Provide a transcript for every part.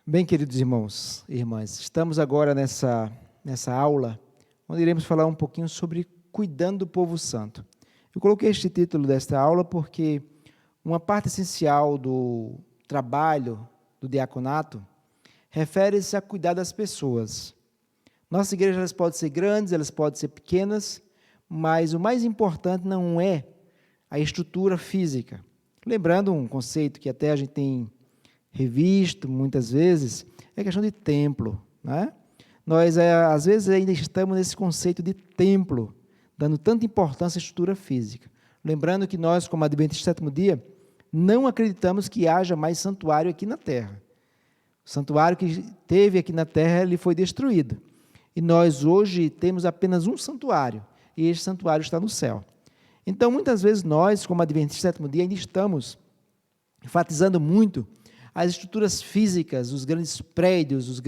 Bem, queridos irmãos e irmãs, estamos agora nessa aula, onde iremos falar um pouquinho sobre cuidando do povo santo. Eu coloquei este título desta aula porque uma parte essencial do trabalho do diaconato refere-se a cuidar das pessoas. Nossas igrejas elas podem ser grandes, elas podem ser pequenas, mas o mais importante não é a estrutura física. Lembrando um conceito que até a gente tem revisto muitas vezes, é a questão de templo, né? Nós, às vezes, ainda estamos nesse conceito de templo, dando tanta importância à estrutura física. Lembrando que nós, como Adventistas do Sétimo Dia, não acreditamos que haja mais santuário aqui na Terra. O santuário que teve aqui na Terra, ele foi destruído. E nós, hoje, temos apenas um santuário, e este santuário está no céu. Então, muitas vezes, nós, como Adventistas do Sétimo Dia, ainda estamos enfatizando muito as estruturas físicas, os grandes prédios,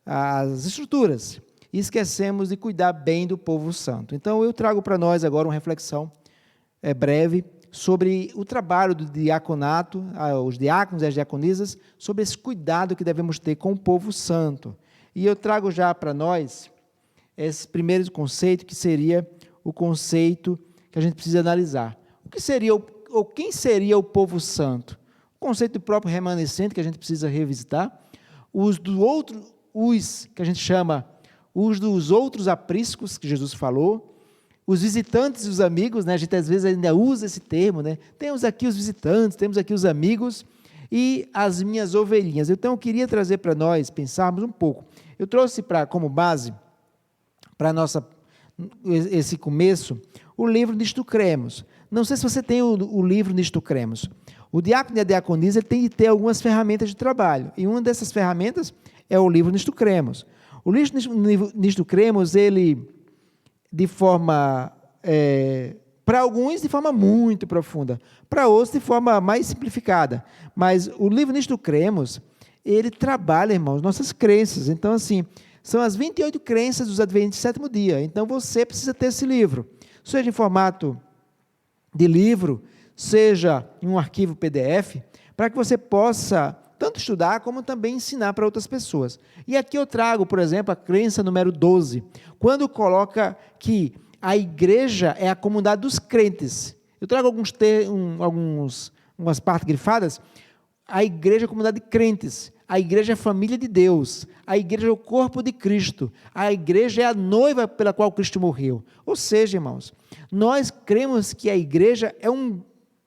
as estruturas, e esquecemos de cuidar bem do povo santo. Então, eu trago para nós agora uma reflexão breve sobre o trabalho do diaconato, os diáconos e as diaconisas, sobre esse cuidado que devemos ter com o povo santo. E eu trago já para nós esse primeiro conceito, que seria o conceito que a gente precisa analisar. Quem seria o povo santo? O conceito do próprio remanescente, que a gente precisa revisitar, os que a gente chama, os dos outros apriscos, que Jesus falou, os visitantes e os amigos, né? A gente às vezes ainda usa esse termo, né? Temos aqui os visitantes, temos aqui os amigos e as minhas ovelhinhas. Então, eu queria trazer para nós pensarmos um pouco. Eu trouxe como base, para esse começo, o livro Nisto Cremos. Não sei se você tem o livro Nisto Cremos. O diácono e a diaconisa tem de ter algumas ferramentas de trabalho, e uma dessas ferramentas é o livro Nisto Cremos. O livro Nisto Cremos, ele, para alguns, de forma muito profunda, para outros, de forma mais simplificada. Mas o livro Nisto Cremos, ele trabalha, irmãos, nossas crenças. Então, assim, são as 28 crenças dos Adventistas do Sétimo Dia. Então, você precisa ter esse livro, seja em formato de livro, seja em um arquivo PDF, para que você possa tanto estudar como também ensinar para outras pessoas. E aqui eu trago, por exemplo, a crença número 12, quando coloca que a igreja é a comunidade dos crentes. Eu trago algumas partes grifadas. A igreja é a comunidade de crentes, a igreja é a família de Deus, a igreja é o corpo de Cristo, a igreja é a noiva pela qual Cristo morreu. Ou seja, irmãos, nós cremos que a igreja é um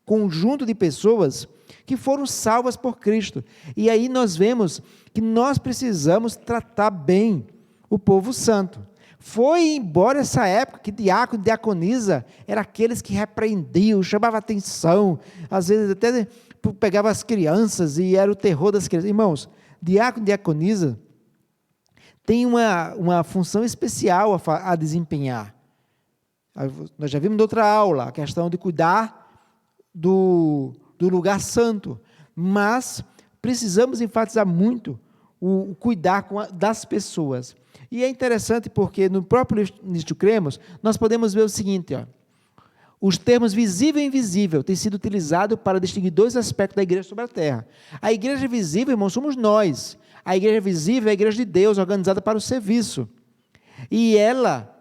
conjunto de pessoas que foram salvas por Cristo. E aí nós vemos que nós precisamos tratar bem o povo santo. Foi embora essa época que diácono e diaconisa eram aqueles que repreendiam, chamavam atenção, às vezes até pegavam as crianças e era o terror das crianças. Irmãos, diácono e diaconisa tem uma função especial a desempenhar. Nós já vimos em outra aula a questão de cuidar do lugar santo, mas precisamos enfatizar muito o cuidar das pessoas. E é interessante porque no próprio Nisto Cremos, nós podemos ver o seguinte, os termos visível e invisível têm sido utilizados para distinguir dois aspectos da igreja sobre a terra. A igreja visível, irmãos, somos nós. A igreja visível é a igreja de Deus, organizada para o serviço. E ela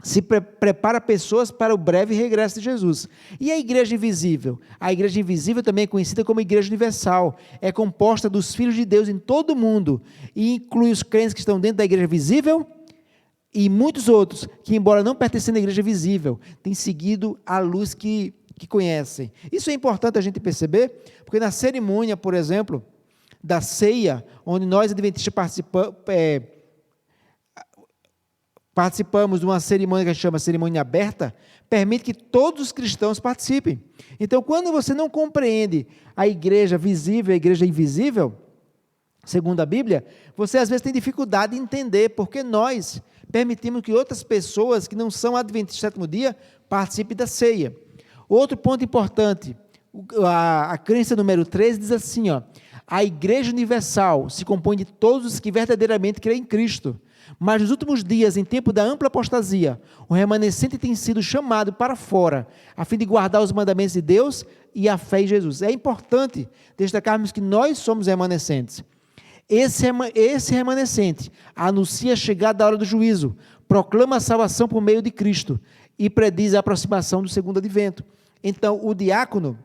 se prepara pessoas para o breve regresso de Jesus. E a igreja invisível? A igreja invisível também é conhecida como igreja universal. É composta dos filhos de Deus em todo o mundo e inclui os crentes que estão dentro da igreja visível e muitos outros que, embora não pertencendo à igreja visível, têm seguido a luz que conhecem. Isso é importante a gente perceber, porque na cerimônia, por exemplo, da ceia, onde nós adventistas participamos de uma cerimônia que a gente chama cerimônia aberta, permite que todos os cristãos participem. Então, quando você não compreende a igreja visível e a igreja invisível, segundo a Bíblia, você às vezes tem dificuldade em entender, porque nós permitimos que outras pessoas que não são adventistas do sétimo dia participem da ceia. Outro ponto importante, a crença número 13 diz assim, a igreja universal se compõe de todos os que verdadeiramente creem em Cristo. Mas nos últimos dias, em tempo da ampla apostasia, o remanescente tem sido chamado para fora, a fim de guardar os mandamentos de Deus e a fé em Jesus. É importante destacarmos que nós somos remanescentes. Esse remanescente anuncia a chegada da hora do juízo, proclama a salvação por meio de Cristo e prediz a aproximação do segundo advento. Então, o diácono,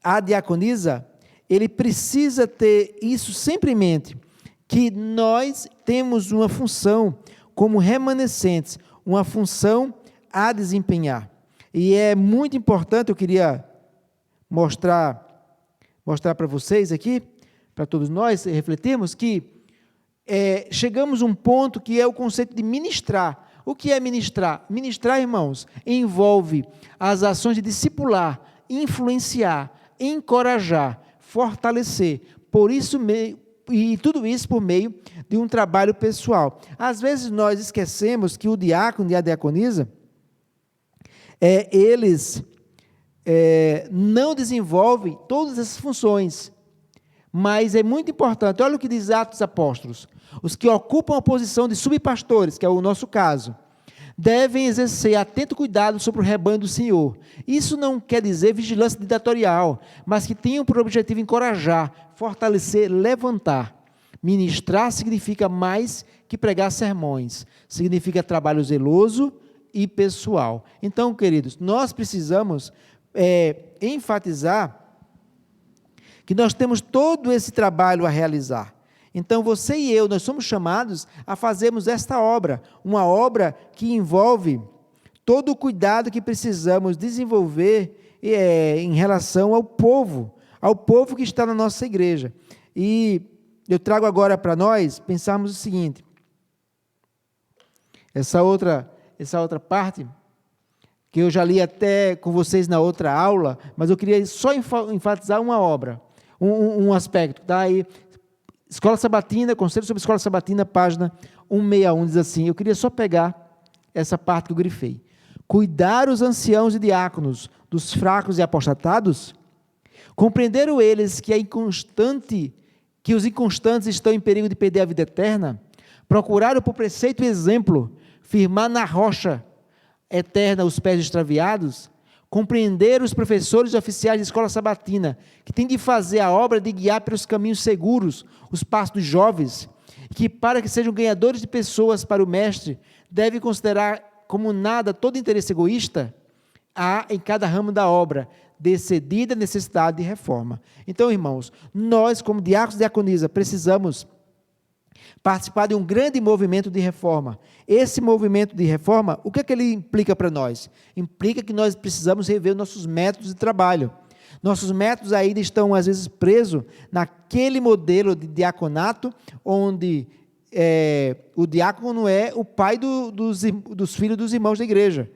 a diaconisa, ele precisa ter isso sempre em mente, que nós temos uma função como remanescentes, uma função a desempenhar. E é muito importante, eu queria mostrar para vocês aqui, para todos nós refletirmos, que chegamos a um ponto que é o conceito de ministrar. O que é ministrar? Ministrar, irmãos, envolve as ações de discipular, influenciar, encorajar, fortalecer, e tudo isso por meio de um trabalho pessoal. Às vezes nós esquecemos que o diácono e a diaconisa, eles não desenvolvem todas essas funções, mas é muito importante. Olha o que diz Atos dos Apóstolos: os que ocupam a posição de subpastores, que é o nosso caso, devem exercer atento cuidado sobre o rebanho do Senhor. Isso não quer dizer vigilância ditatorial, mas que tenham por objetivo encorajar, fortalecer, levantar. Ministrar significa mais que pregar sermões, significa trabalho zeloso e pessoal. Então, queridos, nós precisamos enfatizar que nós temos todo esse trabalho a realizar. Então, você e eu, nós somos chamados a fazermos esta obra, uma obra que envolve todo o cuidado que precisamos desenvolver em relação ao povo que está na nossa igreja. E eu trago agora para nós pensarmos o seguinte: essa outra parte, que eu já li até com vocês na outra aula, mas eu queria só enfatizar uma obra, um aspecto, tá aí. Escola Sabatina, Conselho sobre Escola Sabatina, página 161, diz assim, eu queria só pegar essa parte que eu grifei. Cuidar os anciãos e diáconos dos fracos e apostatados, compreenderam eles que os inconstantes estão em perigo de perder a vida eterna, procuraram por preceito e exemplo, firmar na rocha eterna os pés extraviados, compreender os professores e oficiais de escola sabatina, que têm de fazer a obra de guiar pelos caminhos seguros os passos dos jovens, que para que sejam ganhadores de pessoas para o mestre, devem considerar como nada todo interesse egoísta, há em cada ramo da obra decidida necessidade de reforma. Então, irmãos, nós como diáconos e diaconisa precisamos participar de um grande movimento de reforma. Esse movimento de reforma, o que é que ele implica para nós? Implica que nós precisamos rever nossos métodos de trabalho. Nossos métodos ainda estão, às vezes, presos naquele modelo de diaconato, onde o diácono é o pai dos filhos dos irmãos da igreja.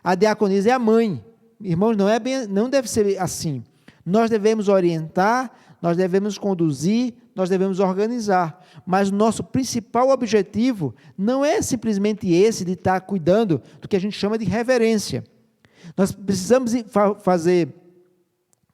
A diaconisa é a mãe. Irmãos, não deve ser assim. Nós devemos orientar, nós devemos conduzir, nós devemos organizar, mas o nosso principal objetivo não é simplesmente esse de estar cuidando do que a gente chama de reverência. Nós precisamos fazer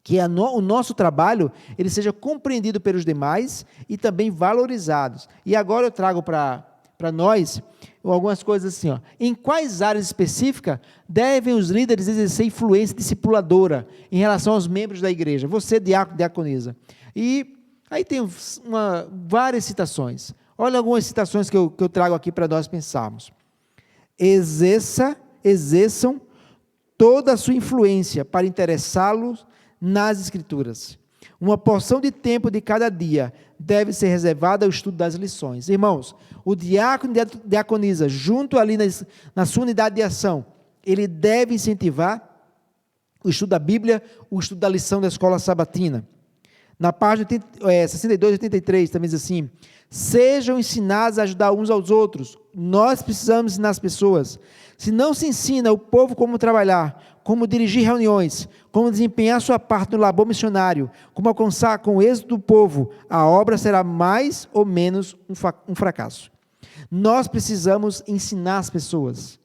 que o nosso trabalho ele seja compreendido pelos demais e também valorizado. E agora eu trago para nós algumas coisas assim, ó. Em quais áreas específicas devem os líderes exercer influência discipuladora em relação aos membros da igreja? Você, diácono, diaconisa. E aí tem várias citações. Olha algumas citações que eu trago aqui para nós pensarmos. Exerçam toda a sua influência para interessá-los nas Escrituras. Uma porção de tempo de cada dia deve ser reservada ao estudo das lições. Irmãos, o diácono e a diaconisa, junto ali na sua unidade de ação, ele deve incentivar o estudo da Bíblia, o estudo da lição da escola sabatina. Na página 62 e 83, também diz assim, sejam ensinados a ajudar uns aos outros. Nós precisamos ensinar as pessoas. Se não se ensina o povo como trabalhar, como dirigir reuniões, como desempenhar sua parte no labor missionário, como alcançar com o êxito do povo, a obra será mais ou menos um fracasso. Nós precisamos ensinar as pessoas.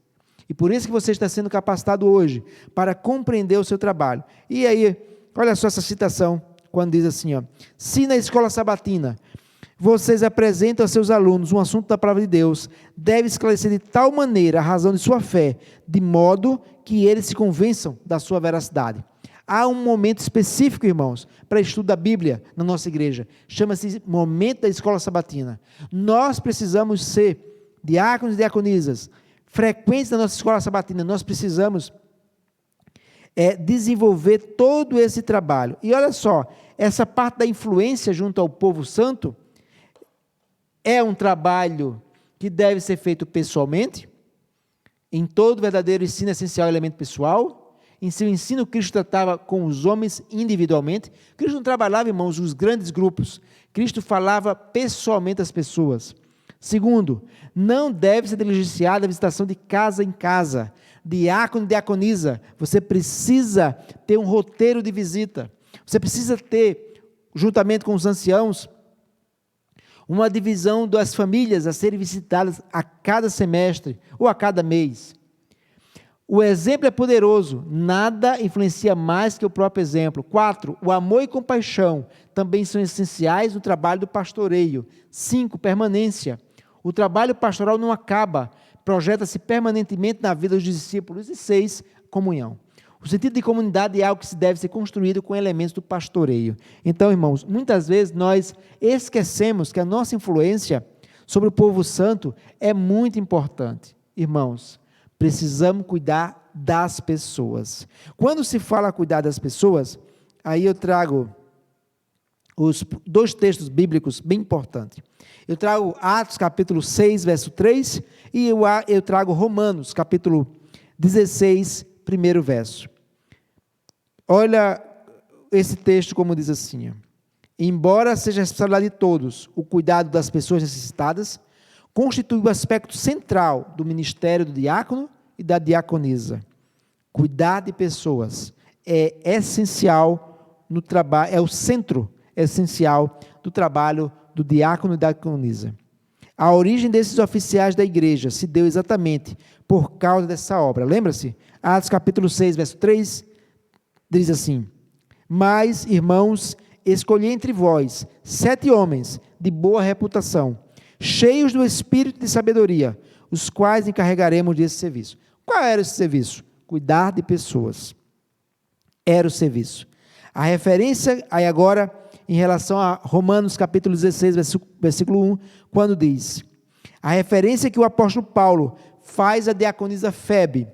E por isso que você está sendo capacitado hoje, para compreender o seu trabalho. E aí, olha só essa citação, quando diz assim, ó, se na escola sabatina vocês apresentam a seus alunos um assunto da palavra de Deus, deve esclarecer de tal maneira a razão de sua fé, de modo que eles se convençam da sua veracidade. Há um momento específico, irmãos, para estudo da Bíblia na nossa igreja. Chama-se momento da escola sabatina. Nós precisamos ser diáconos e diaconisas frequentes na nossa escola sabatina. Nós precisamos desenvolver todo esse trabalho. E olha só, essa parte da influência junto ao povo santo é um trabalho que deve ser feito pessoalmente. Em todo verdadeiro ensino essencial elemento pessoal. Em seu ensino, Cristo tratava com os homens individualmente. Cristo não trabalhava, irmãos, os grandes grupos. Cristo falava pessoalmente às pessoas. Segundo, não deve ser negligenciada a visitação de casa em casa. Diácono e diaconisa, você precisa ter um roteiro de visita. Você precisa ter, juntamente com os anciãos, uma divisão das famílias a serem visitadas a cada semestre ou a cada mês. O exemplo é poderoso, nada influencia mais que o próprio exemplo. 4, o amor e compaixão também são essenciais no trabalho do pastoreio. 5, permanência. O trabalho pastoral não acaba, projeta-se permanentemente na vida dos discípulos. E 6, comunhão. O sentido de comunidade é algo que deve ser construído com elementos do pastoreio. Então, irmãos, muitas vezes nós esquecemos que a nossa influência sobre o povo santo é muito importante. Irmãos, precisamos cuidar das pessoas. Quando se fala cuidar das pessoas, aí eu trago os 2 textos bíblicos bem importantes. Eu trago Atos capítulo 6, verso 3, e eu trago Romanos capítulo 16, primeiro verso. Olha esse texto como diz assim: embora seja a responsabilidade de todos, o cuidado das pessoas necessitadas constitui o aspecto central do ministério do diácono e da diaconisa. Cuidar de pessoas é essencial no trabalho, é o centro essencial do trabalho do diácono e da diaconisa. A origem desses oficiais da igreja se deu exatamente por causa dessa obra. Lembra-se? Atos capítulo 6, verso 3, diz assim: mas, irmãos, escolhi entre vós 7 homens de boa reputação, cheios do espírito de sabedoria, os quais encarregaremos desse serviço. Qual era esse serviço? Cuidar de pessoas. Era o serviço. A referência, aí agora, em relação a Romanos capítulo 16, versículo 1, quando diz, a referência que o apóstolo Paulo faz à diaconisa Febe,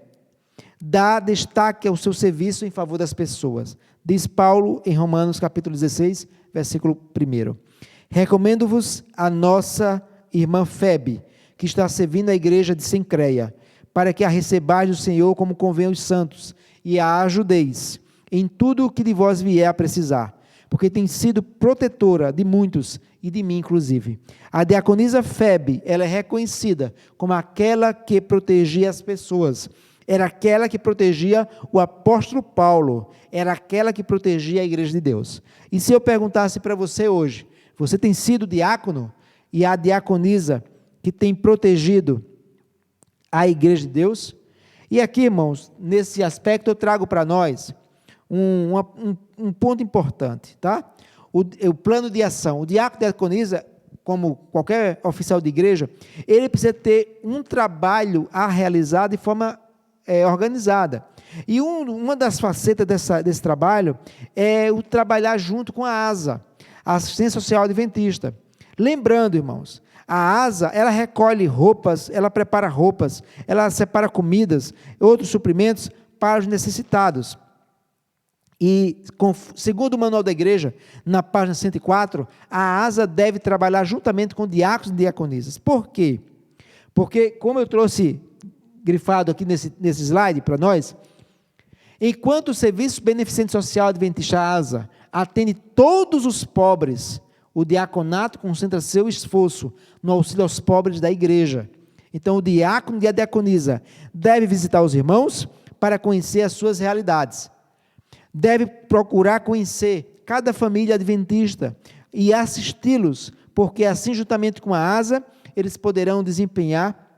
dá destaque ao seu serviço em favor das pessoas. Diz Paulo em Romanos capítulo 16, versículo 1. Recomendo-vos a nossa irmã Febe, que está servindo a igreja de Cencreia, para que a recebais do Senhor como convém aos santos, e a ajudeis em tudo o que de vós vier a precisar, porque tem sido protetora de muitos, e de mim inclusive. A diaconisa Febe, ela é reconhecida como aquela que protegia as pessoas, era aquela que protegia o apóstolo Paulo, era aquela que protegia a igreja de Deus. E se eu perguntasse para você hoje, você tem sido diácono e a diaconisa que tem protegido a igreja de Deus? E aqui, irmãos, nesse aspecto eu trago para nós um ponto importante, tá? O plano de ação. O diácono e a diaconisa, como qualquer oficial de igreja, ele precisa ter um trabalho a realizar de forma organizada. E uma das facetas desse trabalho é o trabalhar junto com a ASA, a Assistência Social Adventista. Lembrando, irmãos, a ASA, ela recolhe roupas, ela prepara roupas, ela separa comidas, outros suprimentos para os necessitados. E, segundo o Manual da Igreja, na página 104, a ASA deve trabalhar juntamente com diáconos e diaconisas. Por quê? Porque, como eu trouxe grifado aqui nesse slide para nós, enquanto o Serviço Beneficente Social Adventista ASA atende todos os pobres, o diaconato concentra seu esforço no auxílio aos pobres da igreja. Então, o diácono e a diaconisa deve visitar os irmãos para conhecer as suas realidades. Deve procurar conhecer cada família adventista e assisti-los, porque assim, juntamente com a ASA, eles poderão desempenhar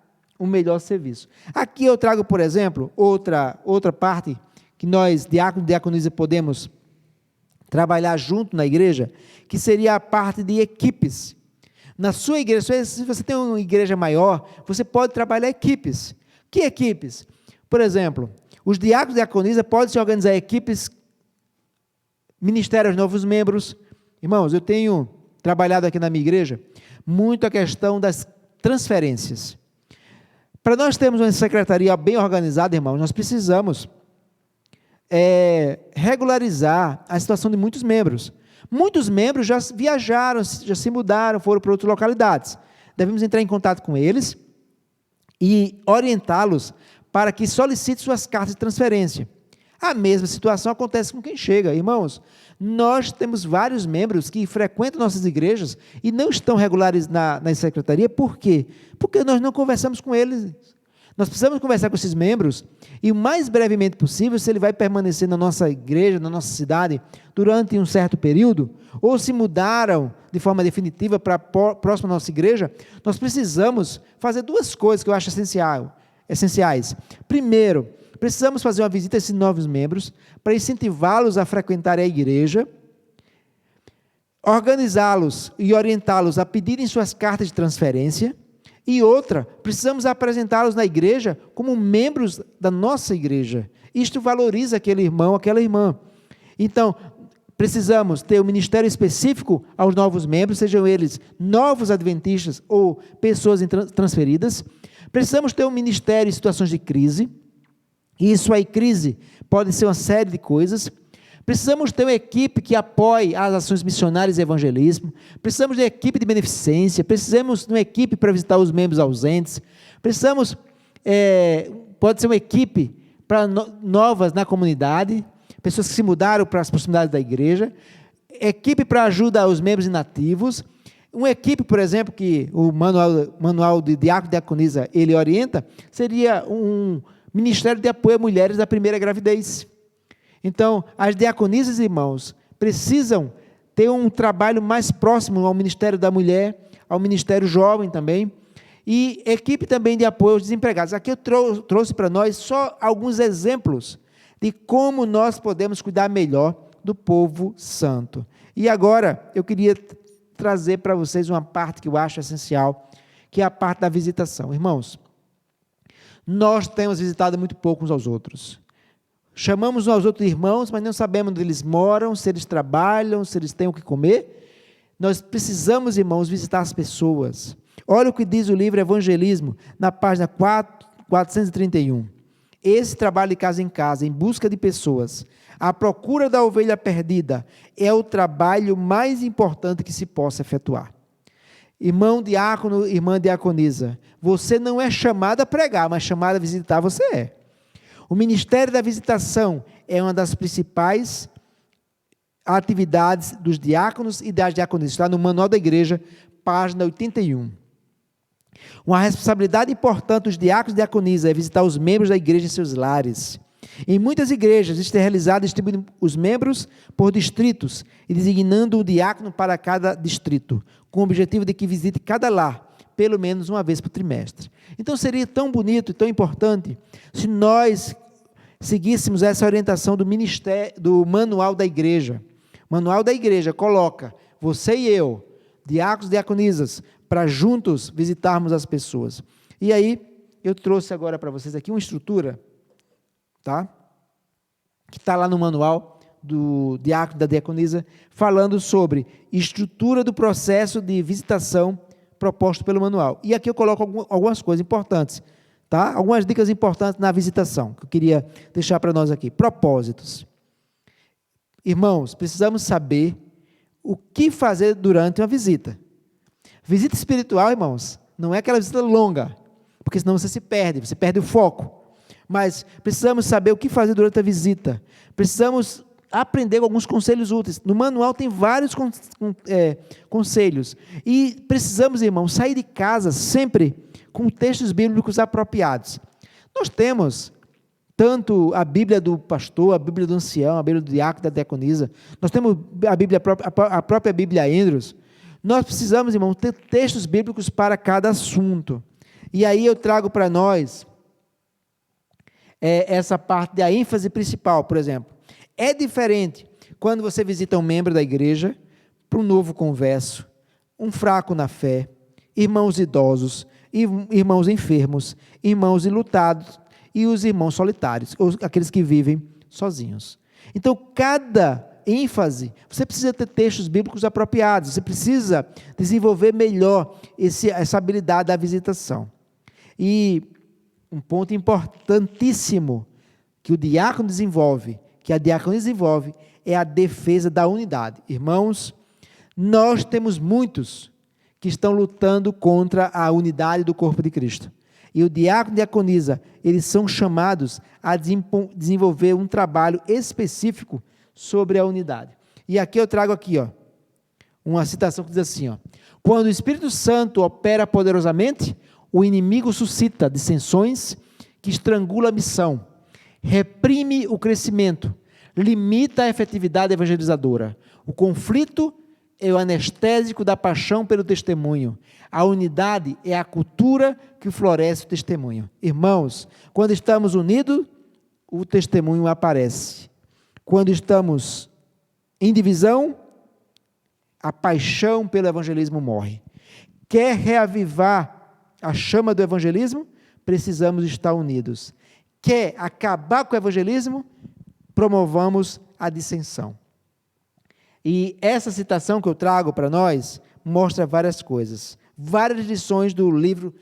um melhor serviço. Aqui eu trago, por exemplo, outra parte que nós, diácono e diaconisa, podemos trabalhar junto na igreja, que seria a parte de equipes. Na sua igreja, se você tem uma igreja maior, você pode trabalhar equipes. Que equipes? Por exemplo, os diáconos e diaconisas podem se organizar em equipes, ministérios novos membros. Irmãos, eu tenho trabalhado aqui na minha igreja muito a questão das transferências. Para nós termos uma secretaria bem organizada, irmãos, nós precisamos regularizar a situação de muitos membros. Muitos membros já viajaram, já se mudaram, foram para outras localidades. Devemos entrar em contato com eles e orientá-los para que solicitem suas cartas de transferência. A mesma situação acontece com quem chega. Irmãos, nós temos vários membros que frequentam nossas igrejas e não estão regulares na secretaria. Por quê? Porque nós não conversamos com eles. Nós precisamos conversar com esses membros e o mais brevemente possível, se ele vai permanecer na nossa igreja, na nossa cidade, durante um certo período, ou se mudaram de forma definitiva para próximo à nossa igreja, nós precisamos fazer duas coisas que eu acho essenciais. Primeiro, precisamos fazer uma visita a esses novos membros para incentivá-los a frequentar a igreja, organizá-los e orientá-los a pedirem suas cartas de transferência. E outra, precisamos apresentá-los na igreja como membros da nossa igreja. Isto valoriza aquele irmão, aquela irmã. Então, precisamos ter um ministério específico aos novos membros, sejam eles novos adventistas ou pessoas transferidas. Precisamos ter um ministério em situações de crise. E isso aí, crise, pode ser uma série de coisas. Precisamos ter uma equipe que apoie as ações missionárias e evangelismo. Precisamos de uma equipe de beneficência. Precisamos de uma equipe para visitar os membros ausentes. Precisamos, pode ser uma equipe para novas na comunidade, pessoas que se mudaram para as proximidades da igreja. Equipe para ajuda aos membros inativos. Uma equipe, por exemplo, que o manual de diácono e diaconisa ele orienta, seria um ministério de apoio a mulheres da primeira gravidez. Então, as diaconisas, irmãos, precisam ter um trabalho mais próximo ao Ministério da Mulher, ao Ministério Jovem também, e equipe também de apoio aos desempregados. Aqui eu trouxe para nós só alguns exemplos de como nós podemos cuidar melhor do povo santo. E agora, eu queria trazer para vocês uma parte que eu acho essencial, que é a parte da visitação. Irmãos, nós temos visitado muito pouco uns aos outros. Chamamos uns aos outros irmãos, mas não sabemos onde eles moram, se eles trabalham, se eles têm o que comer. Nós precisamos, irmãos, visitar as pessoas. Olha o que diz o livro Evangelismo, na página 431. Esse trabalho de casa em casa, em busca de pessoas, a procura da ovelha perdida, é o trabalho mais importante que se possa efetuar. Irmão diácono, irmã diaconisa, você não é chamado a pregar, mas chamado a visitar você é. O Ministério da Visitação é uma das principais atividades dos diáconos e das diaconisas. Está no Manual da Igreja, página 81. Uma responsabilidade importante dos diáconos e diaconisas é visitar os membros da igreja em seus lares. Em muitas igrejas, isto é realizado distribuindo os membros por distritos e designando o diácono para cada distrito, com o objetivo de que visite cada lar, pelo menos uma vez por trimestre. Então, seria tão bonito e tão importante se nós seguíssemos essa orientação do ministério, do Manual da Igreja. O Manual da Igreja coloca você e eu, diáconos e diaconisas, para juntos visitarmos as pessoas. E aí, eu trouxe agora para vocês aqui uma estrutura, tá? Que está lá no manual do diácono e da diaconisa, falando sobre estrutura do processo de visitação proposto pelo manual. E aqui eu coloco algumas coisas importantes, tá? Algumas dicas importantes na visitação, que eu queria deixar para nós aqui. Propósitos. Irmãos, precisamos saber o que fazer durante uma visita. Visita espiritual, irmãos, não é aquela visita longa, porque senão você perde o foco. Mas precisamos saber o que fazer durante a visita. Precisamos aprender alguns conselhos úteis. No manual tem vários conselhos. E precisamos, irmãos, sair de casa sempre com textos bíblicos apropriados. Nós temos tanto a Bíblia do pastor, a Bíblia do ancião, a Bíblia do diácono, da diaconisa. Nós temos a própria Bíblia Andrews. Nós precisamos, irmãos, ter textos bíblicos para cada assunto. E aí eu trago para nós essa parte da ênfase principal, por exemplo. É diferente quando você visita um membro da igreja para um novo converso, um fraco na fé, irmãos idosos, irmãos enfermos, irmãos enlutados e os irmãos solitários, ou aqueles que vivem sozinhos. Então, cada ênfase, você precisa ter textos bíblicos apropriados, você precisa desenvolver melhor essa habilidade da visitação. E um ponto importantíssimo que o diácono desenvolve, que a diácono desenvolve, é a defesa da unidade. Irmãos, nós temos muitos que estão lutando contra a unidade do corpo de Cristo. E o diácono e a diaconisa, eles são chamados a desenvolver um trabalho específico sobre a unidade. E aqui eu trago uma citação que diz assim, quando o Espírito Santo opera poderosamente, o inimigo suscita dissensões que estrangula a missão, reprime o crescimento, limita a efetividade evangelizadora. O conflito é o anestésico da paixão pelo testemunho. A unidade é a cultura que floresce o testemunho. Irmãos, quando estamos unidos, o testemunho aparece. Quando estamos em divisão, a paixão pelo evangelismo morre. Quer reavivar a chama do evangelismo? Precisamos estar unidos. Quer acabar com o evangelismo? Promovamos a dissensão. E essa citação que eu trago para nós mostra várias coisas, várias lições do livro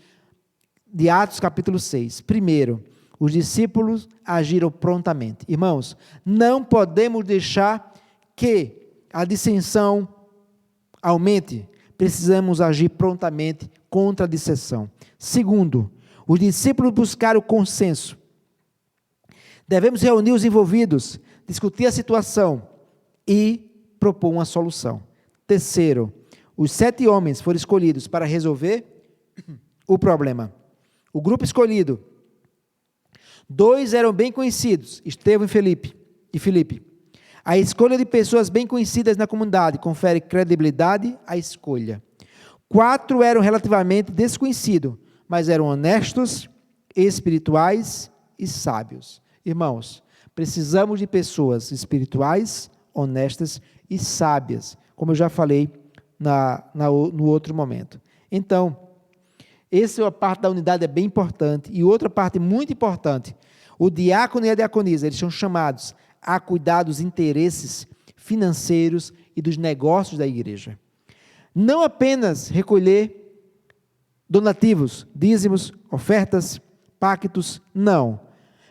de Atos, capítulo 6. Primeiro, os discípulos agiram prontamente. Irmãos, não podemos deixar que a dissensão aumente, precisamos agir prontamente contra a dissensão. Segundo, os discípulos buscaram consenso. Devemos reunir os envolvidos, discutir a situação e propor uma solução. Terceiro, os 7 homens foram escolhidos para resolver o problema. O grupo escolhido, 2 eram bem conhecidos, Estevão e Filipe. A escolha de pessoas bem conhecidas na comunidade confere credibilidade à escolha. 4 eram relativamente desconhecidos, mas eram honestos, espirituais e sábios. Irmãos, precisamos de pessoas espirituais, honestas e sábias, como eu já falei no outro momento. Então, essa parte da unidade é bem importante. E outra parte muito importante, o diácono e a diaconisa, eles são chamados a cuidar dos interesses financeiros e dos negócios da igreja. Não apenas recolher donativos, dízimos, ofertas, pactos, não.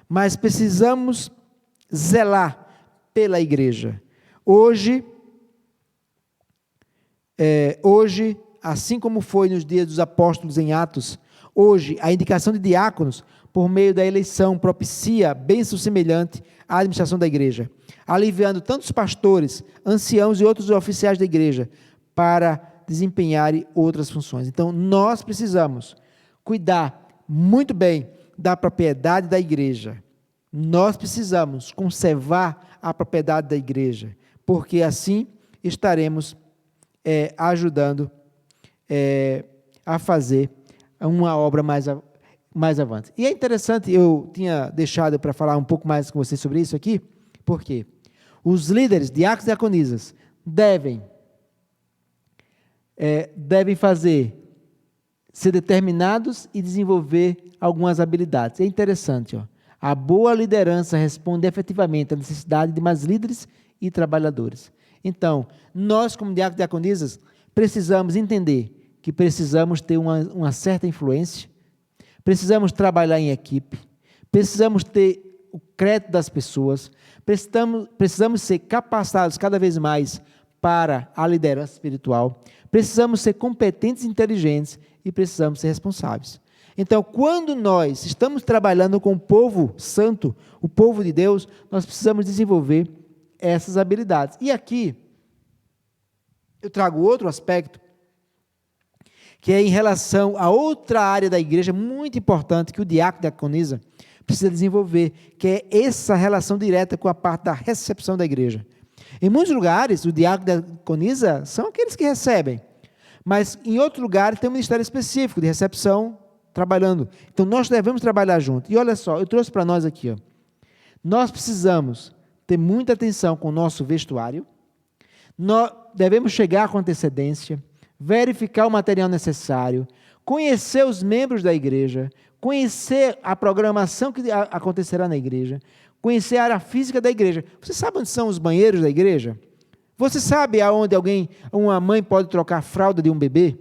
Mas precisamos zelar pela igreja. Hoje, assim como foi nos dias dos apóstolos em Atos, hoje a indicação de diáconos por meio da eleição propicia bênção semelhante à administração da igreja, aliviando tantos pastores, anciãos e outros oficiais da igreja para desempenharem outras funções. Então, nós precisamos cuidar muito bem da propriedade da igreja. Nós precisamos conservar a propriedade da igreja, porque assim estaremos ajudando a fazer uma obra mais avante. E é interessante, eu tinha deixado para falar um pouco mais com vocês sobre isso aqui, porque os líderes, diáconos e diaconisas, devem ser determinados e desenvolver algumas habilidades. É interessante, a boa liderança responde efetivamente à necessidade de mais líderes e trabalhadores. Então, nós como diáconos e diaconisas, precisamos entender que precisamos ter uma certa influência, precisamos trabalhar em equipe, precisamos ter o crédito das pessoas, precisamos ser capacitados cada vez mais para a liderança espiritual, precisamos ser competentes e inteligentes e precisamos ser responsáveis. Então, quando nós estamos trabalhando com o povo santo, o povo de Deus, nós precisamos desenvolver essas habilidades. E aqui, eu trago outro aspecto, que é em relação a outra área da igreja muito importante que o diácono e a diaconisa precisa desenvolver, que é essa relação direta com a parte da recepção da igreja. Em muitos lugares, o diácono e a diaconisa são aqueles que recebem, mas em outros lugares tem um ministério específico de recepção trabalhando. Então, nós devemos trabalhar junto. E olha só, eu trouxe para nós aqui, nós precisamos ter muita atenção com o nosso vestuário, nós devemos chegar com antecedência, verificar o material necessário, conhecer os membros da igreja, conhecer a programação que acontecerá na igreja, conhecer a área física da igreja. Você sabe onde são os banheiros da igreja? Você sabe aonde uma mãe pode trocar a fralda de um bebê?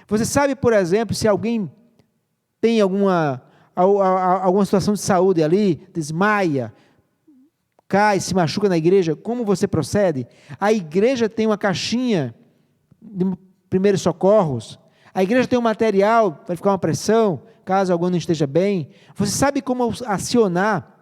Você sabe, por exemplo, se alguém tem alguma situação de saúde ali, desmaia, cai, se machuca na igreja, como você procede? A igreja tem uma caixinha de primeiros socorros, a igreja tem um material para ficar uma pressão, caso algum não esteja bem. Você sabe como acionar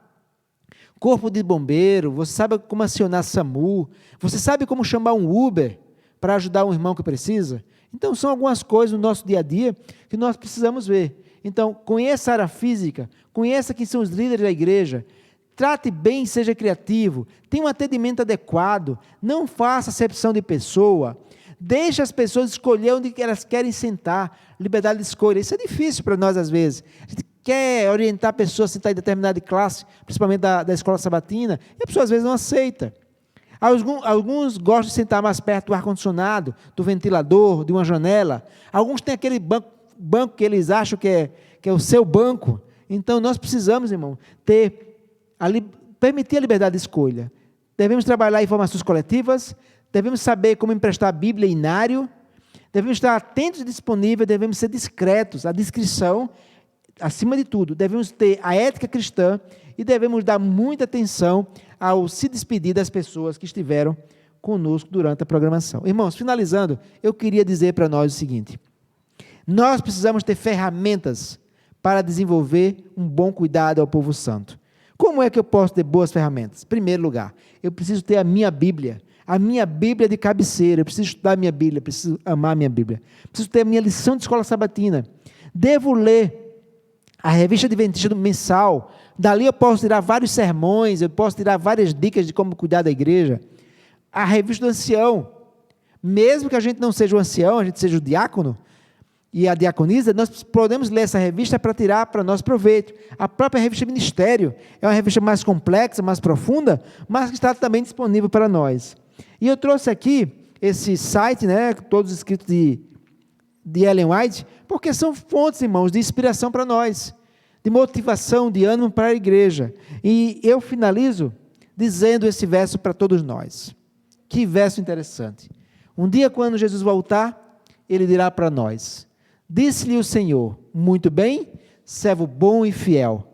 corpo de bombeiro, você sabe como acionar SAMU, você sabe como chamar um Uber para ajudar um irmão que precisa? Então, são algumas coisas no nosso dia a dia que nós precisamos ver. Então, conheça a área física, conheça quem são os líderes da igreja, trate bem, seja criativo, tenha um atendimento adequado, não faça acepção de pessoa, deixe as pessoas escolher onde elas querem sentar, liberdade de escolha. Isso é difícil para nós às vezes. A gente quer orientar a pessoa a sentar em determinada classe, principalmente da escola sabatina, e a pessoa às vezes não aceita. Alguns gostam de sentar mais perto do ar-condicionado, do ventilador, de uma janela. Alguns têm aquele banco que eles acham que é o seu banco. Então, nós precisamos, irmão, permitir a liberdade de escolha. Devemos trabalhar em formações coletivas, devemos saber como emprestar a Bíblia e inário, devemos estar atentos e disponíveis, devemos ser discretos, a discrição, acima de tudo, devemos ter a ética cristã e devemos dar muita atenção ao se despedir das pessoas que estiveram conosco durante a programação. Irmãos, finalizando, eu queria dizer para nós o seguinte: nós precisamos ter ferramentas para desenvolver um bom cuidado ao povo santo. Como é que eu posso ter boas ferramentas? Em primeiro lugar, eu preciso ter a minha Bíblia de cabeceira, eu preciso estudar a minha Bíblia, preciso amar a minha Bíblia, preciso ter a minha lição de escola sabatina, devo ler a revista adventista mensal, dali eu posso tirar vários sermões, eu posso tirar várias dicas de como cuidar da igreja, a revista do ancião, mesmo que a gente não seja o ancião, a gente seja o diácono, e a diaconisa, nós podemos ler essa revista para tirar para nosso proveito. A própria revista Ministério é uma revista mais complexa, mais profunda, mas que está também disponível para nós. E eu trouxe aqui esse site, né, todos escritos de Ellen White, porque são fontes, irmãos, de inspiração para nós, de motivação, de ânimo para a igreja. E eu finalizo dizendo esse verso para todos nós. Que verso interessante. Um dia, quando Jesus voltar, ele dirá para nós: disse-lhe o Senhor, muito bem, servo bom e fiel.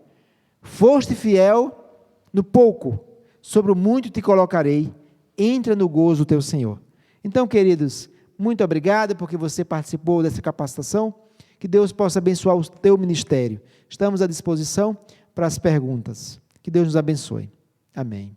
Foste fiel no pouco, sobre o muito te colocarei, entra no gozo do teu Senhor. Então, queridos, muito obrigado porque você participou dessa capacitação, que Deus possa abençoar o teu ministério. Estamos à disposição para as perguntas. Que Deus nos abençoe. Amém.